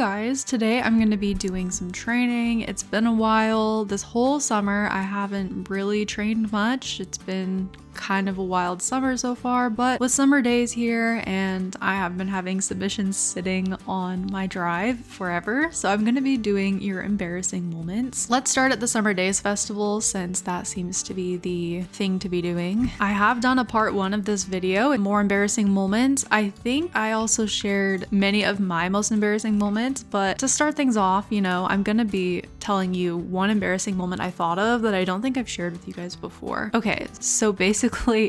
guys, today I'm going to be doing some training. It's been a while. This whole summer I haven't really trained much. It's been kind of a wild summer so far, but with summer days here and I have been having submissions sitting on my drive forever, so I'm going to be doing your embarrassing moments. Let's start at the Summer Days Festival since that seems to be the thing to be doing. I have done a part 1 of this video, more embarrassing moments. I think I also shared many of my most embarrassing moments, but to start things off, you know, I'm going to be telling you one embarrassing moment I thought of that I don't think I've shared with you guys before. Okay, so basically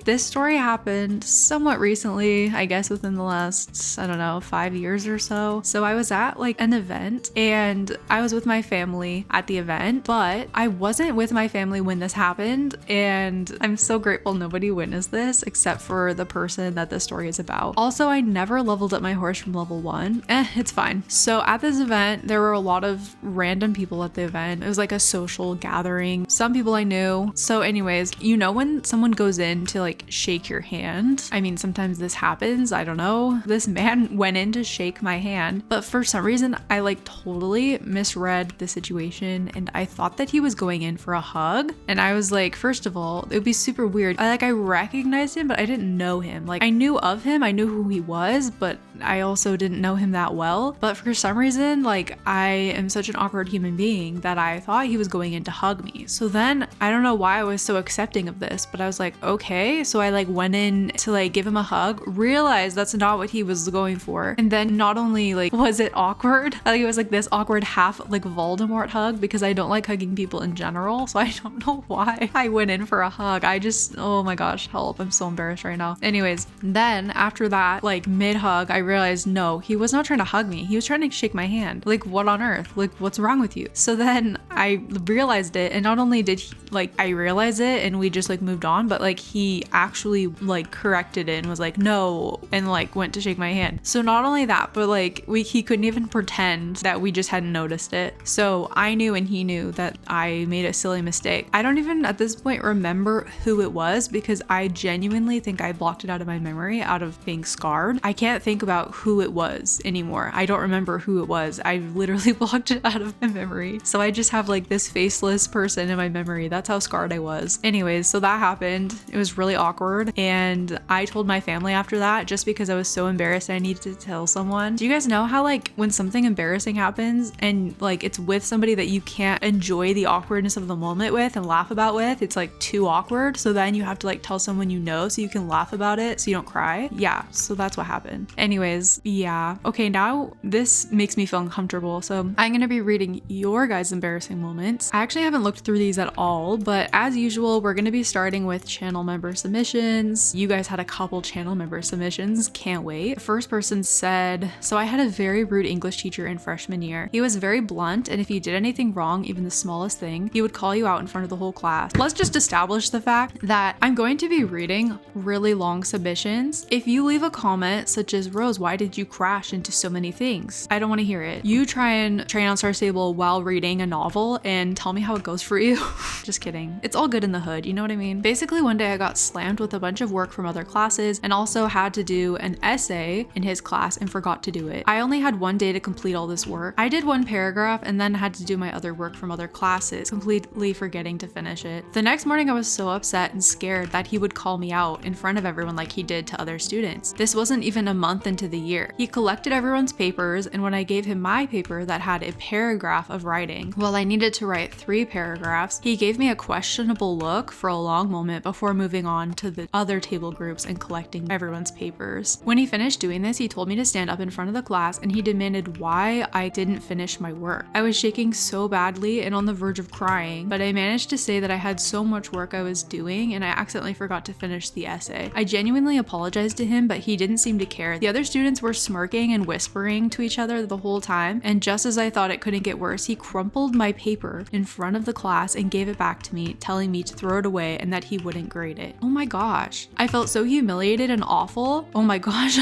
this story happened somewhat recently, I guess within the last, I don't know, 5 years or so. So I was at like an event and I was with my family at the event, but I wasn't with my family when this happened, and I'm so grateful nobody witnessed this except for the person that this story is about. Also, I never leveled up my horse from level 1. It's fine. So at this event, there were a lot of random people at the event. It was like a social gathering. Some people I knew. So anyways, you know when someone goes in to like shake your hand? I mean, sometimes this happens. I don't know. This man went in to shake my hand, but for some reason I like totally misread the situation and I thought that he was going in for a hug. And I was like, first of all, it would be super weird. I recognized him, but I didn't know him. Like I knew of him, I knew who he was, but I also didn't know him that well. But for some reason, like I am such an awkward human being that I thought he was going in to hug me. So then I don't know why I was so accepting of this, but I was like, okay. So I like went in to like give him a hug, realized that's not what he was going for. And then not only like was it awkward, like it was like this awkward half like Voldemort hug because I don't like hugging people in general. So I don't know why I went in for a hug. I just, oh my gosh, help. I'm so embarrassed right now. Anyways, then after that, like mid hug, I realized no, he was not trying to hug me. He was trying to shake my hand. Like what on earth? Like what's wrong with you? So then I realized it, and not only did he, like I realized it and we just like moved on, but like he actually like corrected it and was like no, and like went to shake my hand. So not only that, but like he couldn't even pretend that we just hadn't noticed it. So I knew and he knew that I made a silly mistake. I don't even at this point remember who it was because I genuinely think I blocked it out of my memory out of being scarred. I can't think about who it was anymore. I don't remember who it was. I literally blocked it out of my memory. So I just have like this faceless person in my memory. That's how scarred I was. Anyways, so that happened. It was really awkward. And I told my family after that just because I was so embarrassed I needed to tell someone. Do you guys know how like when something embarrassing happens and like it's with somebody that you can't enjoy the awkwardness of the moment with and laugh about with, it's like too awkward. So then you have to like tell someone you know so you can laugh about it so you don't cry. Yeah, so that's what happened. Anyways, yeah. Okay, now this makes me feel uncomfortable. So I'm gonna be reading your guys' embarrassing moments. I actually haven't looked through these at all, but as usual, we're gonna be starting with channel member submissions. You guys had a couple channel member submissions. Can't wait. The first person said, so I had a very rude English teacher in freshman year. He was very blunt, and if you did anything wrong, even the smallest thing, he would call you out in front of the whole class. Let's just establish the fact that I'm going to be reading really long submissions. If you leave a comment such as, Rose, why did you crash into so many things? I don't want to hear it. You try and train on Star Stable while reading a novel and tell me how it goes for you. Just kidding. It's all good in the hood, you know what I mean? Basically, one day I got slammed with a bunch of work from other classes and also had to do an essay in his class and forgot to do it. I only had one day to complete all this work. I did one paragraph and then had to do my other work from other classes, completely forgetting to finish it. The next morning I was so upset and scared that he would call me out in front of everyone like he did to other students. This wasn't even a month into the year. He collected everyone's papers, and when I gave him my paper that had a paragraph of writing, well, I needed to write 3 paragraphs, he gave me a questionable look for a long moment before moving on to the other table groups and collecting everyone's papers. When he finished doing this, he told me to stand up in front of the class and he demanded why I didn't finish my work. I was shaking so badly and on the verge of crying, but I managed to say that I had so much work I was doing and I accidentally forgot to finish the essay. I genuinely apologized to him, but he didn't seem to care. The other students were smirking and whispering to each other the whole time, and just as I thought it couldn't get worse, he crumpled my paper in front of the class and gave it back to me, telling me to throw it away and that he wouldn't grade it. Oh my gosh. I felt so humiliated and awful. Oh my gosh.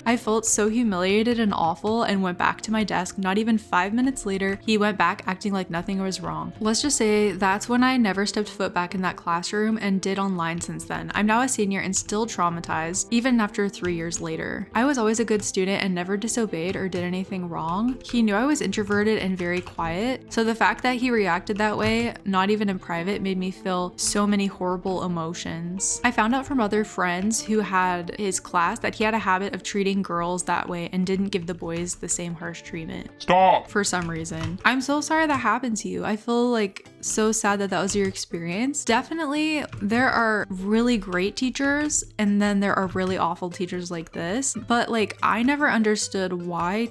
I felt so humiliated and awful and went back to my desk. Not even 5 minutes later, he went back acting like nothing was wrong. Let's just say that's when I never stepped foot back in that classroom and did online since then. I'm now a senior and still traumatized, even after 3 years later. I was always a good student and never disobeyed or did anything wrong. He knew I was introverted and very quiet, so the fact that he reacted that way, not even in private, made me feel so many horrible emotions. I found out from other friends who had his class that he had a habit of treating girls that way and didn't give the boys the same harsh treatment. Stop! For some reason. I'm so sorry that happened to you. I feel like so sad that that was your experience. Definitely, there are really great teachers and then there are really awful teachers like this, but like I never understood why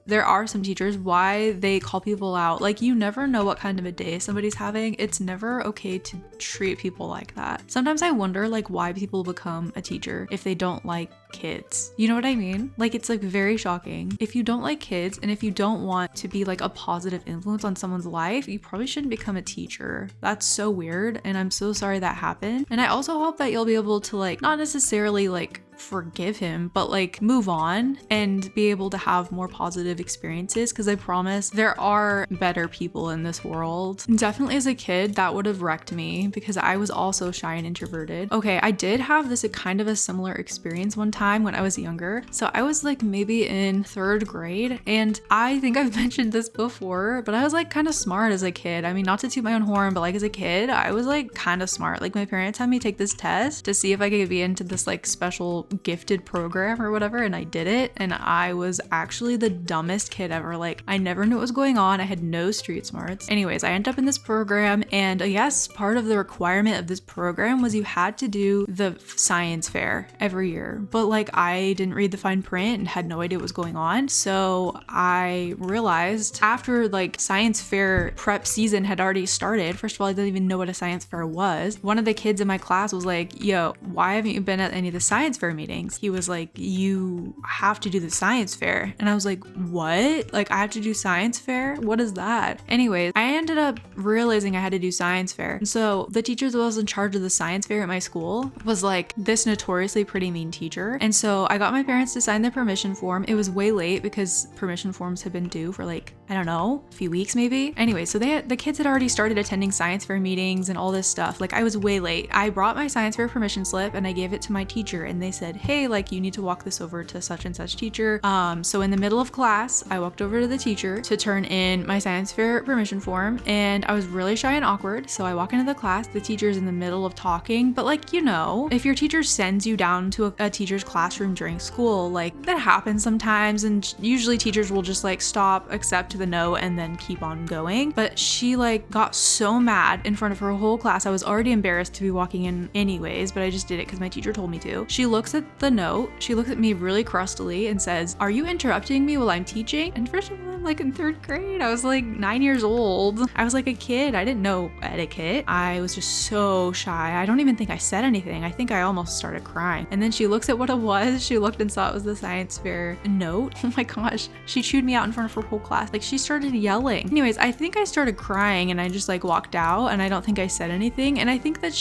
there are some teachers, why they call people out. Like you never know what kind of a day somebody's having. It's never okay to treat people like that. Sometimes I wonder like why people become a teacher if they don't like kids. You know what I mean? Like it's like very shocking. If you don't like kids and if you don't want to be like a positive influence on someone's life, you probably shouldn't become a teacher. That's so weird and I'm so sorry that happened. And I also hope that you'll be able to like not necessarily like forgive him, but like move on and be able to have more positive experiences, because I promise there are better people in this world. Definitely as a kid that would have wrecked me because I was also shy and introverted. Okay, I did have this kind of a similar experience one time when I was younger. So I was like maybe in 3rd grade, and I think I've mentioned this before, but I was like kind of smart as a kid. I mean, not to toot my own horn, but like as a kid I was like kind of smart. Like my parents had me take this test to see if I could be into this like special gifted program or whatever, and I did it, and I was actually the dumbest kid ever. Like I never knew what was going on. I had no street smarts. Anyways, I ended up in this program, and yes, part of the requirement of this program was you had to do the science fair every year, but like I didn't read the fine print and had no idea what was going on. So I realized after like science fair prep season had already started, first of all I didn't even know what a science fair was. One of the kids in my class was like, yo, why haven't you been at any of the science fair meetings? He was like, you have to do the science fair. And I was like, what? Like I have to do science fair? What is that? Anyways, I ended up realizing I had to do science fair. And so the teacher that was in charge of the science fair at my school was like this notoriously pretty mean teacher. And so I got my parents to sign their permission form. It was way late because permission forms had been due for like, I don't know, a few weeks maybe. Anyway, so the kids had already started attending science fair meetings and all this stuff. Like I was way late. I brought my science fair permission slip and I gave it to my teacher, and they said, hey, like you need to walk this over to such and such teacher. So in the middle of class, I walked over to the teacher to turn in my science fair permission form, and I was really shy and awkward. So I walk into the class, the teacher's in the middle of talking, but like, you know, if your teacher sends you down to a teacher's classroom during school, like that happens sometimes, and usually teachers will just like stop, accept the no, and then keep on going. But she like got so mad in front of her whole class. I was already embarrassed to be walking in anyways, but I just did it because my teacher told me to. She looks at the note, she looks at me really crustily and says, are you interrupting me while I'm teaching? And first of all, I'm like in 3rd grade. I was like 9 years old. I was like a kid. I didn't know etiquette. I was just so shy. I don't even think I said anything. I think I almost started crying. And then she looks at what it was. She looked and saw it was the science fair note. Oh my gosh. She chewed me out in front of her whole class. Like she started yelling. Anyways, I think I started crying and I just like walked out, and I don't think I said anything. And I think that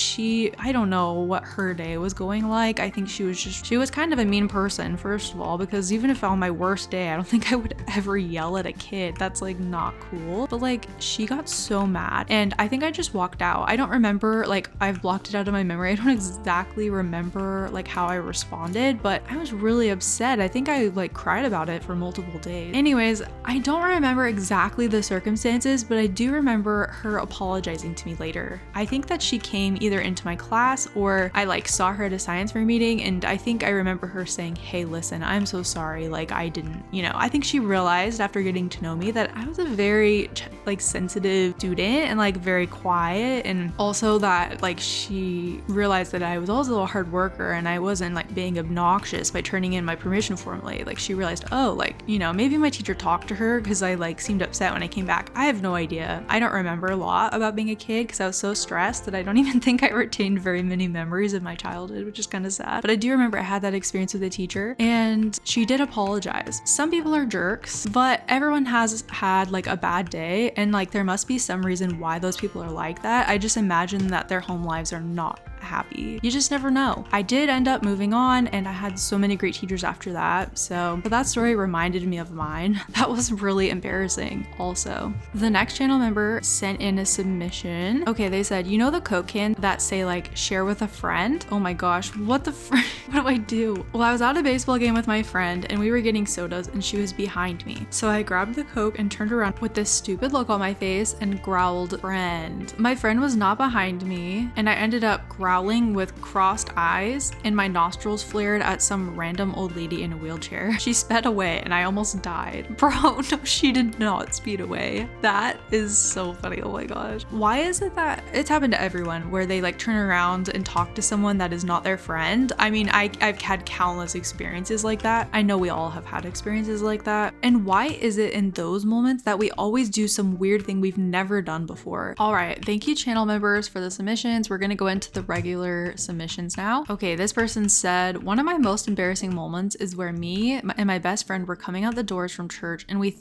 I don't know what her day was going like. I think she was kind of a mean person, first of all, because even if on my worst day, I don't think I would ever yell at a kid. That's like not cool. But like she got so mad, and I think I just walked out. I don't remember, like I've blocked it out of my memory. I don't exactly remember like how I responded, but I was really upset. I think I like cried about it for multiple days. Anyways, I don't remember exactly the circumstances, but I do remember her apologizing to me later. I think that she came either into my class or I like saw her at a science fair meeting, and I think I remember her saying, hey, listen, I'm so sorry. Like I didn't, you know, I think she realized after getting to know me that I was a very like sensitive student and like very quiet, and also that like she realized that I was also a hard worker and I wasn't like being obnoxious by turning in my permission form late. Like she realized, oh, like, you know, maybe my teacher talked to her because I like seemed upset when I came back. I have no idea. I don't remember a lot about being a kid because I was so stressed that I don't even think I retained very many memories of my childhood, which is kind of sad. But I do remember I had that experience with a teacher, and she did apologize. Some people are jerks, but everyone has had like a bad day, and like there must be some reason why those people are like that. I just imagine that their home lives are not happy. You just never know. I did end up moving on and I had so many great teachers after that. So, but that story reminded me of mine. That was really embarrassing also. The next channel member sent in a submission. Okay, they said, you know the Coke can that say like share with a friend? Oh my gosh, what the what do I do? Well, I was at a baseball game with my friend and we were getting sodas and she was behind me. So I grabbed the Coke and turned around with this stupid look on my face and growled, friend. My friend was not behind me and I ended up growling with crossed eyes and my nostrils flared at some random old lady in a wheelchair. She sped away and I almost died. Bro, no, she did not speed away. That is so funny. Oh my gosh. Why is it that it's happened to everyone where they like turn around and talk to someone that is not their friend? I mean, I've had countless experiences like that. I know we all have had experiences like that. And why is it in those moments that we always do some weird thing we've never done before? All right, thank you channel members for the submissions. We're gonna go into the regular submissions now. Okay, this person said, one of my most embarrassing moments is where me and my best friend were coming out the doors from church and we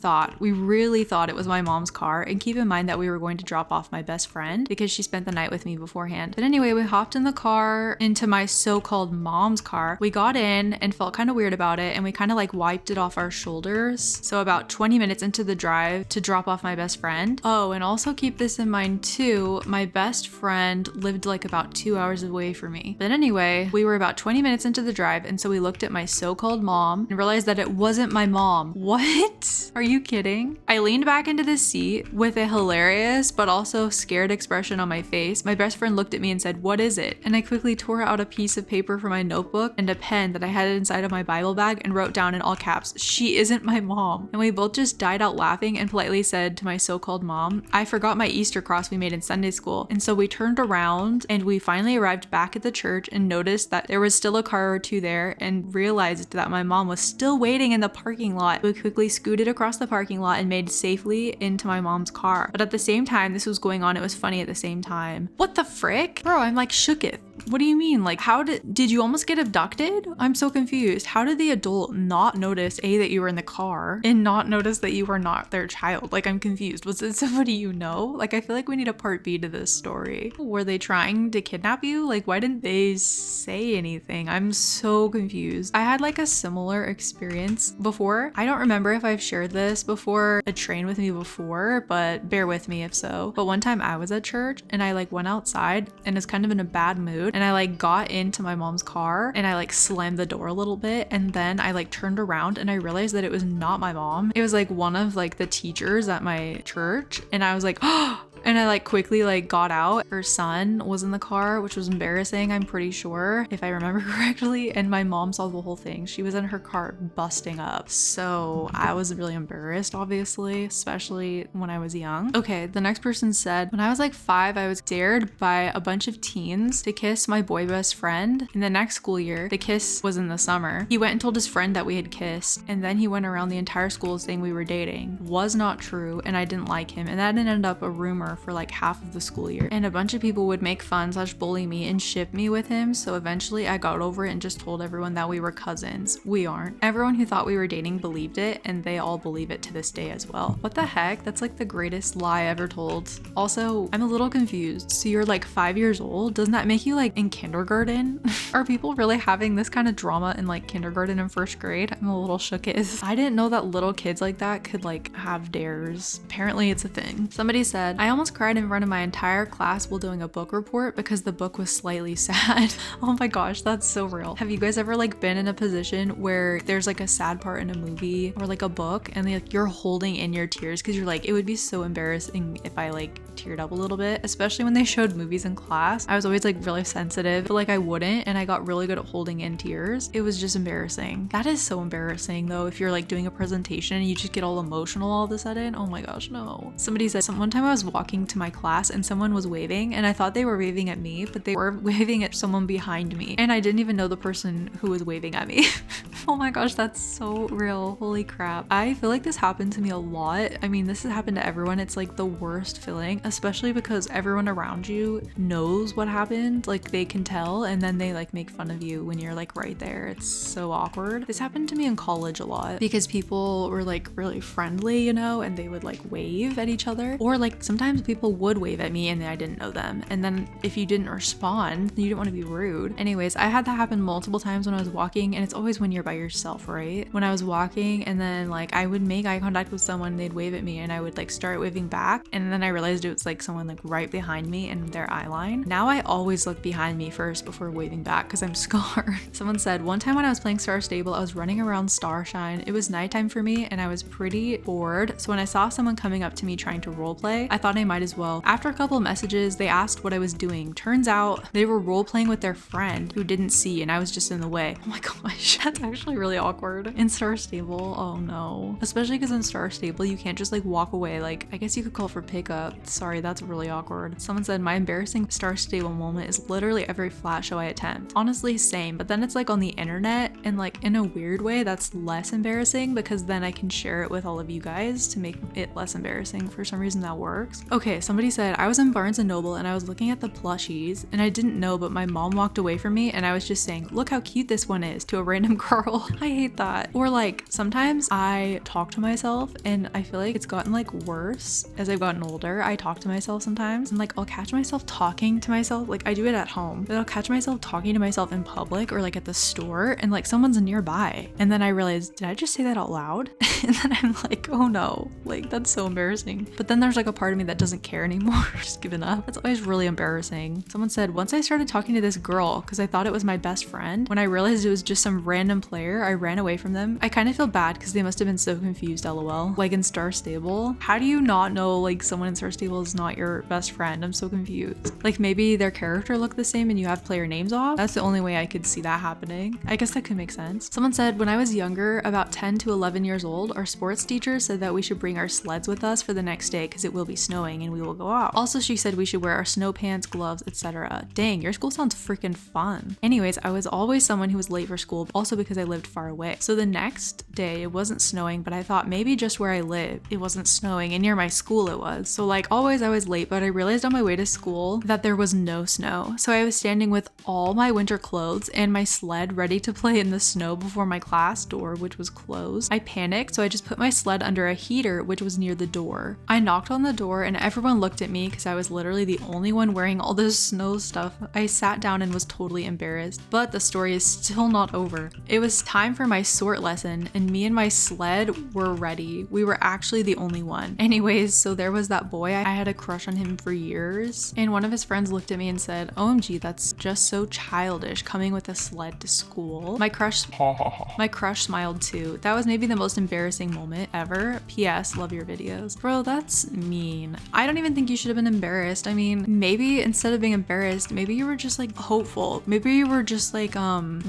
really thought it was my mom's car, and keep in mind that we were going to drop off my best friend because she spent the night with me beforehand. But anyway, we hopped in the car into my so-called mom's car. We got in and felt kind of weird about it and we kind of like wiped it off our shoulders. So about 20 minutes into the drive to drop off my best friend. Oh, and also keep this in mind too, my best friend lived like about 2 hours away from me. But anyway, we were about 20 minutes into the drive and so we looked at my so-called mom and realized that it wasn't my mom. What? Are you kidding? I leaned back into the seat with a hilarious but also scared expression on my face. My best friend looked at me and said, what is it? And I quickly tore out a piece of paper from my notebook and a pen that I had inside of my Bible bag and wrote down in all caps, she isn't my mom. And we both just died out laughing and politely said to my so-called mom, I forgot my Easter cross we made in Sunday school. And so we turned around and we finally arrived back at the church and noticed that there was still a car or two there and realized that my mom was still waiting in the parking lot. We quickly scooted across the parking lot and made safely into my mom's car. But at the same time this was going on, it was funny at the same time. What the frick? Bro, I'm like shooketh. What do you mean? Like, how did you almost get abducted? I'm so confused. How did the adult not notice that you were in the car and not notice that you were not their child? Like, I'm confused. Was it somebody you know? Like, I feel like we need a part B to this story. Were they trying to kidnap you? Like, why didn't they say anything? I'm so confused. I had like a similar experience before. I don't remember if I've shared this before a train with me before, but bear with me if so. But one time I was at church and I like went outside and was kind of in a bad mood. And I like got into my mom's car and I like slammed the door a little bit. And then I like turned around and I realized that it was not my mom. It was like one of like the teachers at my church. And I was like, oh, and I like quickly like got out. Her son was in the car, which was embarrassing, I'm pretty sure, if I remember correctly. And my mom saw the whole thing. She was in her car busting up. So I was really embarrassed, obviously, especially when I was young. Okay, the next person said, when I was like 5, I was dared by a bunch of teens to kiss my boy best friend. In the next school year, the kiss was in the summer. He went and told his friend that we had kissed, and then he went around the entire school saying we were dating. Was not true, and I didn't like him, and that ended up a rumor for like half of the school year. And a bunch of people would make fun / bully me and ship me with him, so eventually I got over it and just told everyone that we were cousins. We aren't. Everyone who thought we were dating believed it, and they all believe it to this day as well. What the heck? That's like the greatest lie ever told. Also, I'm a little confused. So you're like 5 years old? Doesn't that make you like in kindergarten? Are people really having this kind of drama in like kindergarten and first grade? I'm a little shook. I didn't know that little kids like that could like have dares. Apparently it's a thing. Somebody said, I almost cried in front of my entire class while doing a book report because the book was slightly sad. Oh my gosh, that's so real. Have you guys ever like been in a position where there's like a sad part in a movie or like a book and like you're holding in your tears because you're like, it would be so embarrassing if I like teared up a little bit, especially when they showed movies in class. I was always like really sensitive, but like I wouldn't, and I got really good at holding in tears. It was just embarrassing. That is so embarrassing though, if you're like doing a presentation and you just get all emotional all of a sudden. Oh my gosh, no. Somebody said, one time I was walking to my class and someone was waving and I thought they were waving at me, but they were waving at someone behind me and I didn't even know the person who was waving at me. Oh my gosh, that's so real. Holy crap. I feel like this happened to me a lot. I mean, this has happened to everyone. It's like the worst feeling, especially because everyone around you knows what happened. Like they can tell, and then they like make fun of you when you're like right there. It's so awkward. This happened to me in college a lot because people were like really friendly, you know, and they would like wave at each other, or like sometimes people would wave at me and then I didn't know them. And then if you didn't respond, you didn't want to be rude. Anyways, I had that happen multiple times when I was walking, and it's always when you're by yourself, right? When I was walking and then like I would make eye contact with someone, they'd wave at me and I would like start waving back, and then I realized it was like someone like right behind me in their eye line. Now I always look behind me first before waving back because I'm scarred. Someone said, one time when I was playing Star Stable, I was running around Starshine. It was nighttime for me and I was pretty bored, so when I saw someone coming up to me trying to roleplay, I thought I might as well. After a couple of messages, they asked what I was doing. Turns out they were roleplaying with their friend who didn't see, and I was just in the way. Oh my gosh, that's actually really awkward. In Star Stable, oh no. Especially because in Star Stable, you can't just like walk away. Like, I guess you could call for pickup. Sorry, that's really awkward. Someone said, my embarrassing Star Stable moment is literally every flat show I attempt. Honestly, same, but then it's like on the internet, and like in a weird way that's less embarrassing because then I can share it with all of you guys to make it less embarrassing. For some reason that works. Okay, somebody said, I was in Barnes & Noble and I was looking at the plushies and I didn't know, but my mom walked away from me and I was just saying, look how cute this one is, to a random girl. I hate that. Or like sometimes I talk to myself and I feel like it's gotten like worse as I've gotten older. I talk to myself sometimes and like I'll catch myself talking to myself. Like I do it at home, but I'll catch myself talking to myself in public or like at the store and like someone's nearby. And then I realize, did I just say that out loud? And then I'm like, oh no, like that's so embarrassing. But then there's like a part of me that doesn't care anymore, just given up. It's always really embarrassing. Someone said, once I started talking to this girl because I thought it was my best friend, when I realized it was just some random player, I ran away from them. I kind of feel bad because they must have been so confused, lol. Like in Star Stable, how do you not know like someone in Star Stable is not your best friend? I'm so confused. Like maybe their character looked the same and you have player names off? That's the only way I could see that happening. I guess that could make sense. Someone said, when I was younger, about 10 to 11 years old, our sports teacher said that we should bring our sleds with us for the next day because it will be snowing and we will go out. Also, she said we should wear our snow pants, gloves, etc. Dang, your school sounds freaking fun. Anyways, I was always someone who was late for school, also because I lived far away. So the next day it wasn't snowing, but I thought maybe just where I live it wasn't snowing, and near my school it was. So like always I was late, but I realized on my way to school that there was no snow. So I was standing with all my winter clothes and my sled ready to play in the snow before my class door, which was closed. I panicked, so I just put my sled under a heater, which was near the door. I knocked on the door and everyone looked at me because I was literally the only one wearing all this snow stuff. I sat down and was totally embarrassed, but the story is still not over. It was time for my sort lesson and me and my sled were ready. We were actually the only one. Anyways, so there was that boy. I had a crush on him for years, and one of his friends looked at me and said, OMG, that's just so childish, coming with a sled to school. My crush smiled too. That was maybe the most embarrassing moment ever. PS, love your videos. Bro, that's mean. I don't even think you should have been embarrassed. I mean, maybe instead of being embarrassed, maybe you were just like hopeful. Maybe you were just like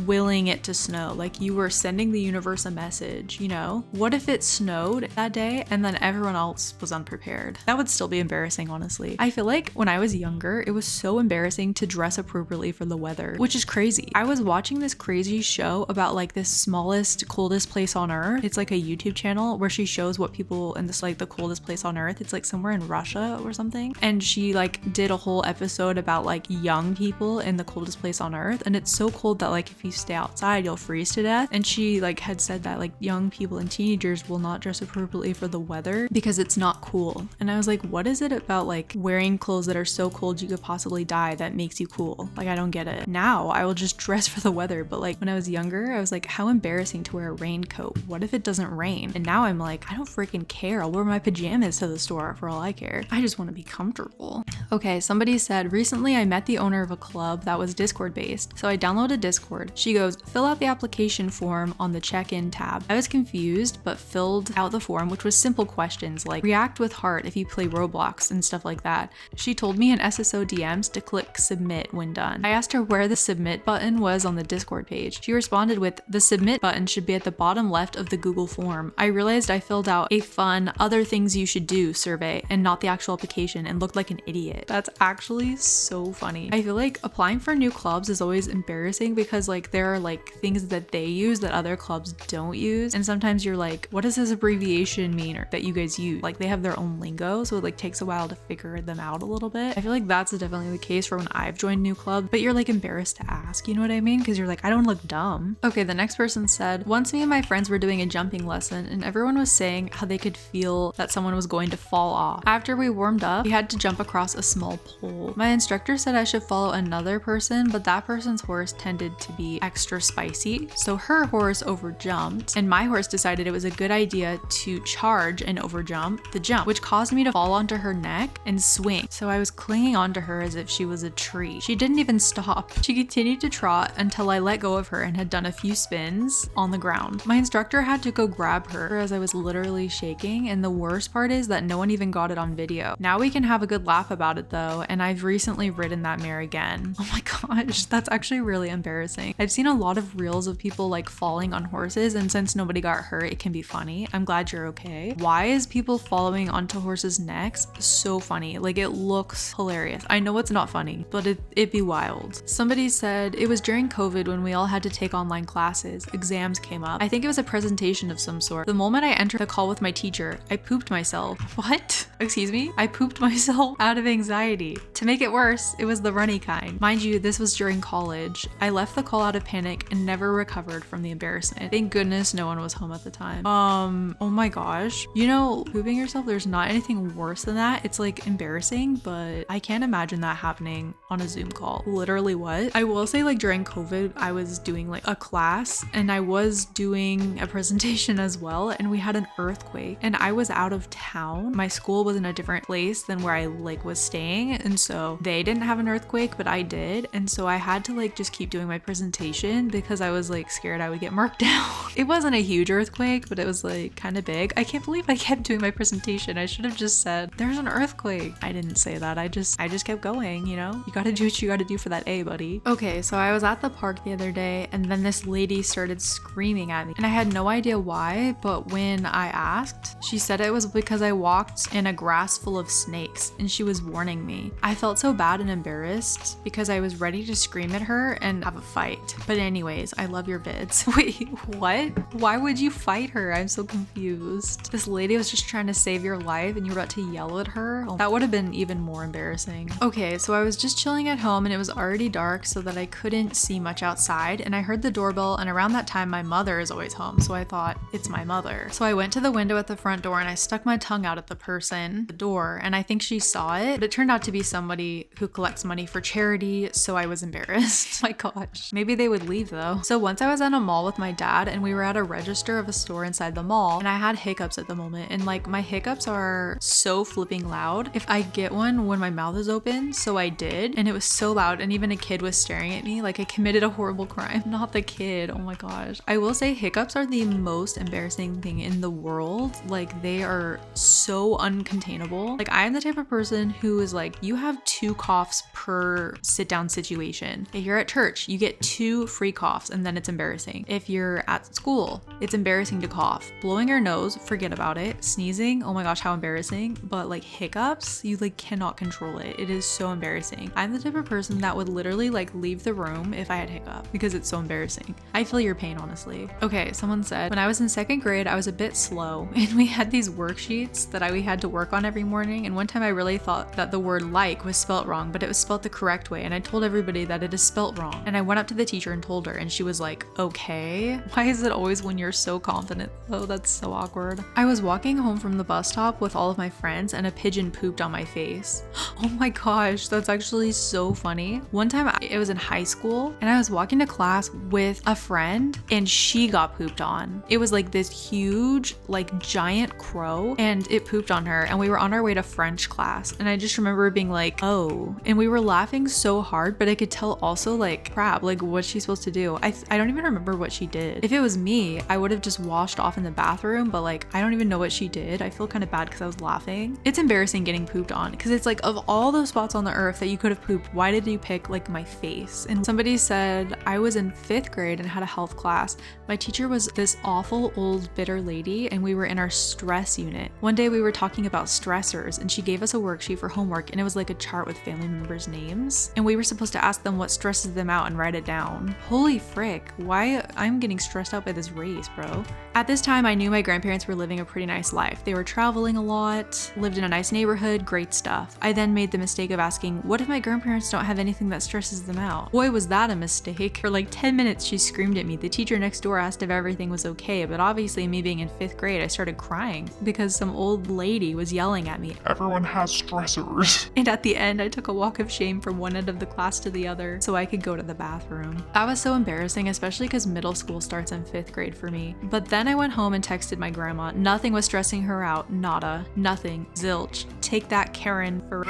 willing it to snow. Like you were sending the universe a message, you know? What if it snowed that day and then everyone else was unprepared? That would still be embarrassing, honestly. I feel like when I was younger, it was so embarrassing to dress appropriately for the weather, which is crazy. I was watching this crazy show about like this smallest, coldest place on earth. It's like a YouTube channel where she shows what people in this like the coldest place on earth. It's like somewhere in Russia or something. And she like did a whole episode about like young people in the coldest place on earth. And it's so cold that like if you stay outside, you'll freeze to death. And she like had said that like young people and teenagers will not dress appropriately for the weather because it's not cool. And I was like, what is it about like wearing clothes that are so cold you could possibly die that makes you cool? Like, I don't get it. Now I will just dress for the weather. But like when I was younger, I was like, how embarrassing to wear a raincoat. What if it doesn't rain? And now I'm like, I don't freaking care. I'll wear my pajamas to the store for all I care. I just want to be comfortable. Okay, somebody said, recently I met the owner of a club that was Discord based. So I downloaded Discord. She goes, fill out the application form on the check-in tab. I was confused, but filled out the form, which was simple questions like react with heart if you play Roblox and stuff like that. She told me in SSO DMs to click submit when done. I asked her where the submit button was on the Discord page. She responded with, the submit button should be at the bottom left of the Google form. I realized I filled out a fun other things you should do survey and not the actual application and looked like an idiot. That's actually so funny. I feel like applying for new clubs is always embarrassing because like there are like things that they use that other clubs don't use, and sometimes you're like, what does this abbreviation mean or that you guys use? Like they have their own lingo, so it like takes a while to figure them out a little bit. I feel like that's definitely the case for when I've joined new clubs, but you're like embarrassed to ask, you know what I mean? Because you're like, I don't look dumb. Okay, the next person said, once me and my friends were doing a jumping lesson and everyone was saying how they could feel that someone was going to fall off. After after we warmed up, we had to jump across a small pole. My instructor said I should follow another person, but that person's horse tended to be extra spicy, so her horse overjumped, and my horse decided it was a good idea to charge and overjump the jump, which caused me to fall onto her neck and swing. So I was clinging onto her as if she was a tree. She didn't even stop. She continued to trot until I let go of her and had done a few spins on the ground. My instructor had to go grab her as I was literally shaking, and the worst part is that no one even got it on video. Now we can have a good laugh about it though, and I've recently ridden that mare again. Oh my gosh, that's actually really embarrassing. I've seen a lot of reels of people like falling on horses, and since nobody got hurt, it can be funny. I'm glad you're okay. Why is people following onto horses' necks so funny? Like, it looks hilarious. I know it's not funny, but it'd be wild. Somebody said it was during COVID when we all had to take online classes. Exams came up. I think it was a presentation of some sort. The moment I entered the call with my teacher, I pooped myself. What? Excuse me? I pooped myself out of anxiety. To make it worse, it was the runny kind. Mind you, this was during college. I left the call out of panic and never recovered from the embarrassment. Thank goodness no one was home at the time. Oh my gosh. You know, pooping yourself, there's not anything worse than that. It's like embarrassing, but I can't imagine that happening on a Zoom call. Literally what? I will say, like, during COVID, I was doing like a class and I was doing a presentation as well, and we had an earthquake and I was out of town. My school was in a different place than where I like was staying, and so they didn't have an earthquake, but I did, and so I had to like just keep doing my presentation because I was like scared I would get marked down. It wasn't a huge earthquake, but it was like kind of big. I can't believe I kept doing my presentation. I should have just said there's an earthquake. I didn't say that. I just kept going, you know? You gotta do what you gotta do for that A, buddy. Okay, so I was at the park the other day, and then this lady started screaming at me, and I had no idea why, but when I asked, she said it was because I walked in a grass full of snakes and she was warning me. I felt so bad and embarrassed because I was ready to scream at her and have a fight. But anyways, I love your vids. Wait, what? Why would you fight her? I'm so confused. This lady was just trying to save your life and you were about to yell at her? Oh, that would have been even more embarrassing. Okay, so I was just chilling at home and it was already dark so that I couldn't see much outside, and I heard the doorbell, and around that time my mother is always home, so I thought it's my mother. So I went to the window at the front door and I stuck my tongue out at the person at the door, and I think she saw it, but it turned out to be somebody who collects money for charity, so I was embarrassed. My gosh. Maybe they would leave though. So once I was at a mall with my dad and we were at a register of a store inside the mall, and I had hiccups at the moment, and like my hiccups are so flipping loud. If I get one when my mouth is open, so I did, and it was so loud, and even a kid was staring at me like I committed a horrible crime. Not the kid. Oh my gosh. I will say hiccups are the most embarrassing thing in the world. Like, they are so uncontainable. Like, I am the type of person who is like, you have 2 coughs per sit down situation. If you're at church, you get 2 free coughs and then it's embarrassing. If you're at school, it's embarrassing to cough. Blowing your nose, forget about it. Sneezing, oh my gosh, how embarrassing. But like hiccups, you like cannot control it. It is so embarrassing. I'm the type of person that would literally like leave the room if I had hiccup because it's so embarrassing. I feel your pain, honestly. Okay, someone said, when I was in 2nd grade, I was a bit slow and we had these worksheets that we had to work on every morning, and one time I really thought that the word like was spelt wrong, but it was spelt the correct way, and I told everybody that it is spelt wrong, and I went up to the teacher and told her, and she was like, okay. Why is it always when you're so confident? Oh, that's so awkward. I was walking home from the bus stop with all of my friends and a pigeon pooped on my face. Oh my gosh, that's actually so funny. One time it was in high school and I was walking to class with a friend and she got pooped on. It was like this huge, like giant crow, and it pooped on her, and we were on our way to French class, and I just remember being like, oh, and we were laughing so hard, but I could tell also like, crap, like what's she supposed to do? I don't even remember what she did. If it was me, I would have just washed off in the bathroom, but like I don't even know what she did. I feel kind of bad because I was laughing. It's embarrassing getting pooped on because it's like, of all those spots on the earth that you could have pooped, why did you pick like my face? And somebody said, I was in 5th grade and had a health class. My teacher was this awful old bitter lady, and we were in our stress unit. One day we were talking about stressors and she gave us a worksheet for homework, and it was like a chart with family members' names, and we were supposed to ask them what stresses them out and write it down. Holy frick, why I'm getting stressed out by this race, bro. At this time, I knew my grandparents were living a pretty nice life. They were traveling a lot, lived in a nice neighborhood, great stuff. I then made the mistake of asking, what if my grandparents don't have anything that stresses them out? Boy, was that a mistake. For like 10 minutes, she screamed at me. The teacher next door asked if everything was okay, but obviously me being in 5th grade, I started crying because some old lady was yelling at me. Everyone has stressors. And at the end, I took a walk of shame from one end of the class to the other so I could go to the bathroom. That was so embarrassing, especially because middle school starts in 5th grade for me. But then I went home and texted my grandma. Nothing was stressing her out. Nada. Nothing. Zilch. Take that, Karen. For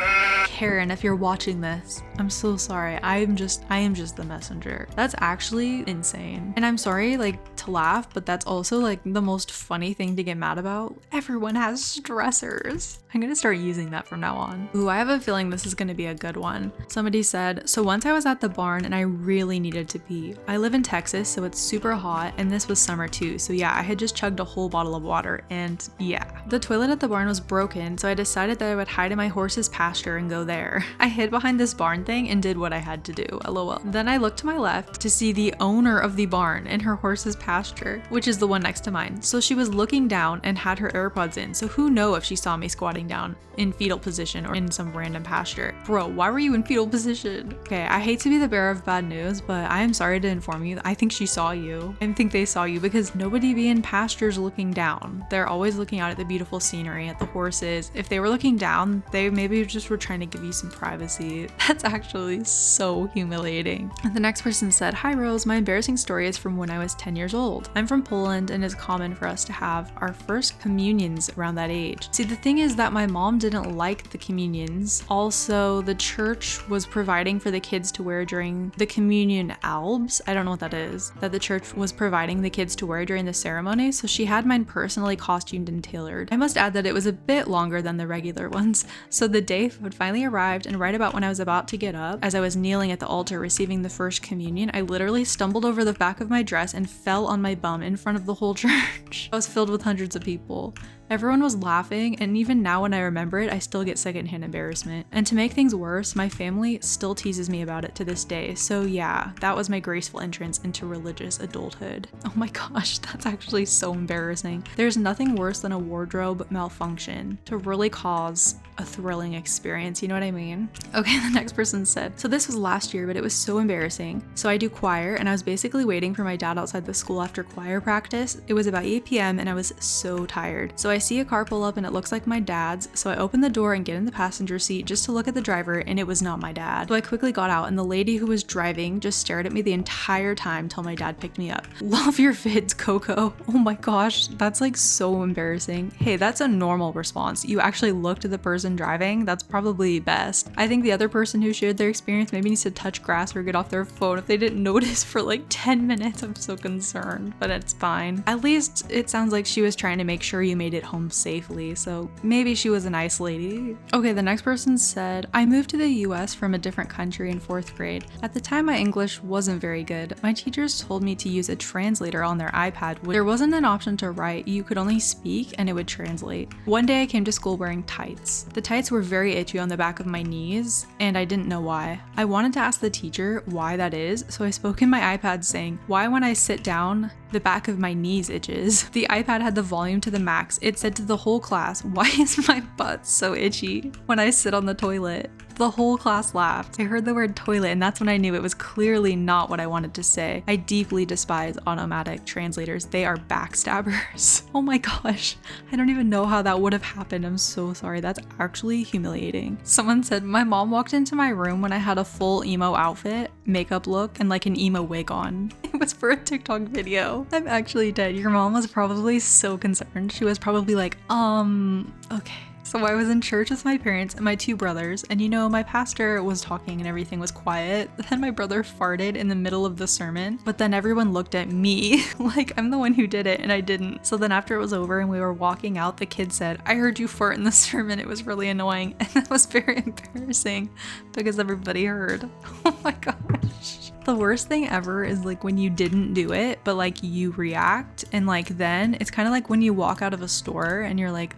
Karen, if you're watching this, I'm so sorry. I am just the messenger. That's actually insane. And I'm sorry, like, to laugh, but that's also like the most funny thing to get mad about. Everyone has stressors. I'm gonna start using that from now on. Ooh, I have a feeling this is gonna be a good one. Somebody said, so once I was at the barn and I really needed to pee. I live in Texas, so it's super hot, and this was summer too, so yeah, I had just chugged a whole bottle of water, and yeah. The toilet at the barn was broken, so I decided that I would hide in my horse's pasture and go there. I hid behind this barn thing and did what I had to do, lol. Then I looked to my left to see the owner of the barn in her horse's pasture, which is the one next to mine. So she was looking down and had her AirPods in, so who knows if she saw me squatting down in fetal position or in some random pasture. Bro, why were you in fetal position? Okay, I hate to be the bearer of bad news, but I am sorry to inform you, I think she saw you. I think they saw you because nobody be in pastures looking down. They're always looking out at the beautiful scenery, at the horses. If they were looking down, they maybe just were trying to give you some privacy. That's actually so humiliating. The next person said, hi Rose, my embarrassing story is from when I was 10 years old. I'm from Poland and it's common for us to have our first communions around that age. See, the thing is that my mom didn't like the communions. Also, the church was providing for the kids to wear during the communion albs. I don't know what that is. That the church was providing the kids to wear during the ceremony, so she had mine personally costumed and tailored. I must add that it was a bit longer than the regular ones. So the day had finally arrived, and right about when I was about to get up, as I was kneeling at the altar receiving the first communion, I literally stumbled over the back of my dress and fell on my bum in front of the whole church. I was filled with hundreds of people. Everyone was laughing, and even now when I remember it, I still get secondhand embarrassment. And to make things worse, my family still teases me about it to this day. So yeah, that was my graceful entrance into religious adulthood. Oh my gosh, that's actually so embarrassing. There's nothing worse than a wardrobe malfunction to really cause a thrilling experience, you know what I mean? Okay, the next person said, so this was last year, but it was so embarrassing. So I do choir, and I was basically waiting for my dad outside the school after choir practice. It was about 8 p.m. and I was so tired. So I see a car pull up and it looks like my dad's, so I open the door and get in the passenger seat just to look at the driver, and it was not my dad. So I quickly got out, and the lady who was driving just stared at me the entire time till my dad picked me up. Love your vids, Coco. Oh my gosh, that's like so embarrassing. Hey, that's a normal response. You actually looked at the person driving. That's probably best. I think the other person who shared their experience maybe needs to touch grass or get off their phone if they didn't notice for like 10 minutes. I'm so concerned, but it's fine. At least it sounds like she was trying to make sure you made it home safely, so maybe she was a nice lady. Okay, the next person said, I moved to the US from a different country in 4th grade. At the time, my English wasn't very good. My teachers told me to use a translator on their iPad. There wasn't an option to write, you could only speak and it would translate. One day I came to school wearing tights. The tights were very itchy on the back of my knees, and I didn't know why. I wanted to ask the teacher why that is, so I spoke in my iPad saying, why when I sit down, the back of my knees itches. The iPad had the volume to the max. It said to the whole class, why is my butt so itchy when I sit on the toilet? The whole class laughed. I heard the word toilet, and that's when I knew it was clearly not what I wanted to say. I deeply despise automatic translators. They are backstabbers. Oh my gosh. I don't even know how that would have happened. I'm so sorry. That's actually humiliating. Someone said, my mom walked into my room when I had a full emo outfit, makeup look, and like an emo wig on. It was for a TikTok video. I'm actually dead. Your mom was probably so concerned. She was probably like, okay. So I was in church with my parents and my 2 brothers, and you know, my pastor was talking and everything was quiet. Then my brother farted in the middle of the sermon, but then everyone looked at me like I'm the one who did it and I didn't. So then after it was over and we were walking out, the kid said, I heard you fart in the sermon. It was really annoying, and that was very embarrassing because everybody heard. Oh my gosh. The worst thing ever is like when you didn't do it, but like you react, and like then it's kind of like when you walk out of a store and you're like,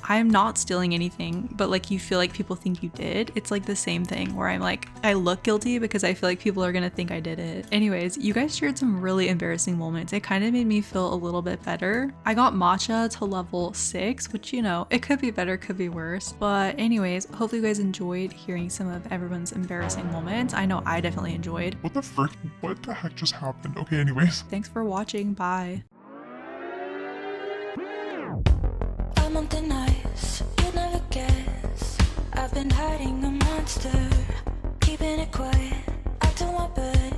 I'm not stealing anything, but like you feel like people think you did. It's like the same thing where I'm like, I look guilty because I feel like people are gonna think I did it. Anyways, you guys shared some really embarrassing moments. It kind of made me feel a little bit better. I got matcha to level 6, which, you know, it could be better, could be worse. But anyways, hopefully you guys enjoyed hearing some of everyone's embarrassing moments. I know I definitely enjoyed. What the heck just happened? Okay, anyways. Thanks for watching. Bye. I'm on thin ice, you'd never guess. I've been hiding a monster, keeping it quiet, I do my best.